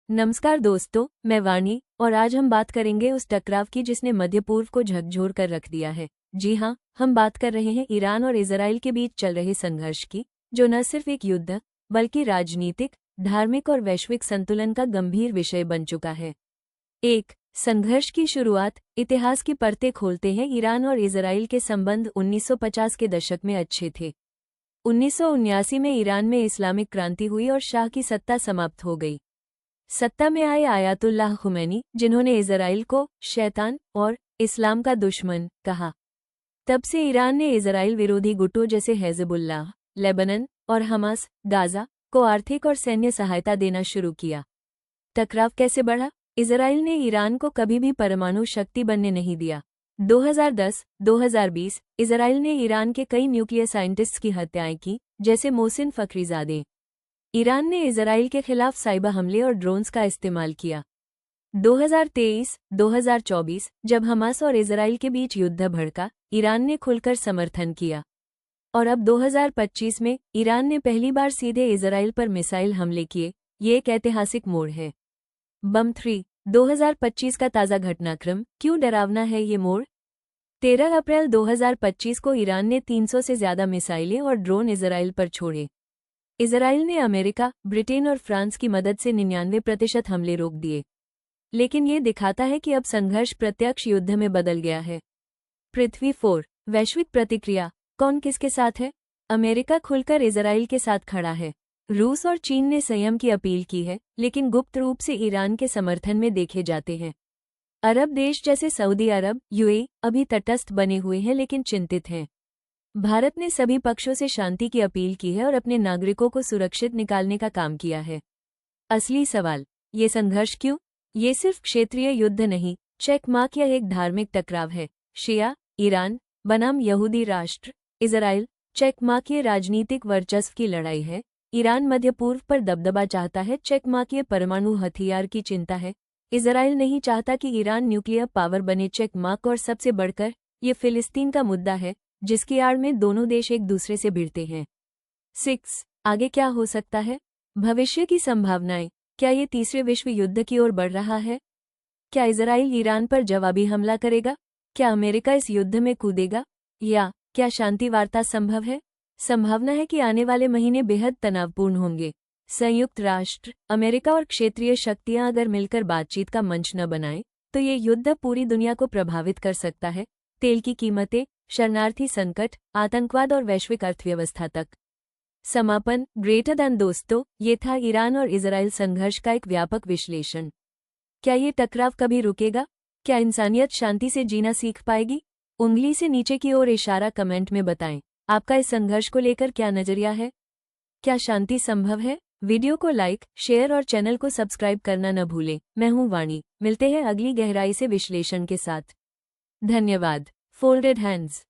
नमस्कार दोस्तों, मैं वाणी और आज हम बात करेंगे उस टकराव की जिसने मध्य पूर्व को झकझोर कर रख दिया है। जी हाँ, हम बात कर रहे हैं ईरान और इजराइल के बीच चल रहे संघर्ष की, जो न सिर्फ एक युद्ध बल्कि राजनीतिक, धार्मिक और वैश्विक संतुलन का गंभीर विषय बन चुका है। एक संघर्ष की शुरुआत इतिहास की परतें खोलते हैं। ईरान और इजराइल के संबंध 1950 के दशक में अच्छे थे। 1979 में ईरान में इस्लामिक क्रांति हुई और शाह की सत्ता समाप्त हो गई। सत्ता में आए आयातुल्लाह खुमैनी, जिन्होंने इजराइल को शैतान और इस्लाम का दुश्मन कहा। तब से ईरान ने इजराइल विरोधी गुटों जैसे हिज़्बुल्लाह, लेबनान और हमास, गाजा को आर्थिक और सैन्य सहायता देना शुरू किया। टकराव कैसे बढ़ा? इजराइल ने ईरान को कभी भी परमाणु शक्ति बनने नहीं दिया। 2010-2020 इजराइल ने ईरान के कई न्यूक्लियर साइंटिस्ट्स की हत्याएं की, जैसे मोहसिन फखरीजादे। ईरान ने इजराइल के खिलाफ साइबर हमले और ड्रोन्स का इस्तेमाल किया। 2023-2024 जब हमास और इजराइल के बीच युद्ध भड़का, ईरान ने खुलकर समर्थन किया। और अब 2025 में ईरान ने पहली बार सीधे इजराइल पर मिसाइल हमले किए। ये एक ऐतिहासिक मोड़ है। बम 3 2025 का ताज़ा घटनाक्रम। क्यों डरावना है ये मोड़? 13 अप्रैल 2025 को ईरान ने 300 से ज्यादा मिसाइलें और ड्रोन इजराइल पर छोड़े। इजराइल ने अमेरिका, ब्रिटेन और फ्रांस की मदद से 99% हमले रोक दिए। लेकिन ये दिखाता है कि अब संघर्ष प्रत्यक्ष युद्ध में बदल गया है। पृथ्वी 4 वैश्विक प्रतिक्रिया। कौन किसके साथ है? अमेरिका खुलकर इजराइल के साथ खड़ा है। रूस और चीन ने संयम की अपील की है, लेकिन गुप्त रूप से ईरान के समर्थन में देखे जाते हैं। अरब देश जैसे सऊदी अरब, यूएई अभी तटस्थ बने हुए हैं लेकिन चिंतित हैं। भारत ने सभी पक्षों से शांति की अपील की है और अपने नागरिकों को सुरक्षित निकालने का काम किया है। असली सवाल, ये संघर्ष क्यों? ये सिर्फ क्षेत्रीय युद्ध नहीं, चेक मार्क या एक धार्मिक टकराव है। शिया, ईरान बनाम यहूदी राष्ट्र, इजराइल, चेक मार्क ये राजनीतिक वर्चस्व की लड़ाई है। ईरान मध्य पूर्व पर दबदबा चाहता है, चेक मार्क ये परमाणु हथियार की चिंता है। इजराइल नहीं चाहता कि ईरान न्यूक्लियर पावर बने, चेक मार्क। और सबसे बढ़कर ये फिलिस्तीन का मुद्दा है, जिसकी आड़ में दोनों देश एक दूसरे से भिड़ते हैं। 6 आगे क्या हो सकता है? भविष्य की संभावनाएं। क्या ये तीसरे विश्व युद्ध की ओर बढ़ रहा है? क्या इजराइल ईरान पर जवाबी हमला करेगा? क्या अमेरिका इस युद्ध में कूदेगा? या क्या शांति वार्ता संभव है? संभावना है कि आने वाले महीने बेहद तनावपूर्ण होंगे। संयुक्त राष्ट्र, अमेरिका और क्षेत्रीय शक्तियां अगर मिलकर बातचीत का मंच न बनाएं, तो ये युद्ध पूरी दुनिया को प्रभावित कर सकता है। तेल की कीमतें, शरणार्थी संकट, आतंकवाद और वैश्विक अर्थव्यवस्था तक। समापन। ग्रेटर दैन दोस्तों, ये था ईरान और इजराइल संघर्ष का एक व्यापक विश्लेषण। क्या ये टकराव कभी रुकेगा? क्या इंसानियत शांति से जीना सीख पाएगी? उंगली से नीचे की ओर इशारा कमेंट में बताएं। आपका इस संघर्ष को लेकर क्या नजरिया है? क्या शांति संभव है? वीडियो को लाइक, शेयर और चैनल को सब्सक्राइब करना न भूलें। मैं हूं वाणी। मिलते हैं अगली गहराई से विश्लेषण के साथ। धन्यवाद। Folded hands.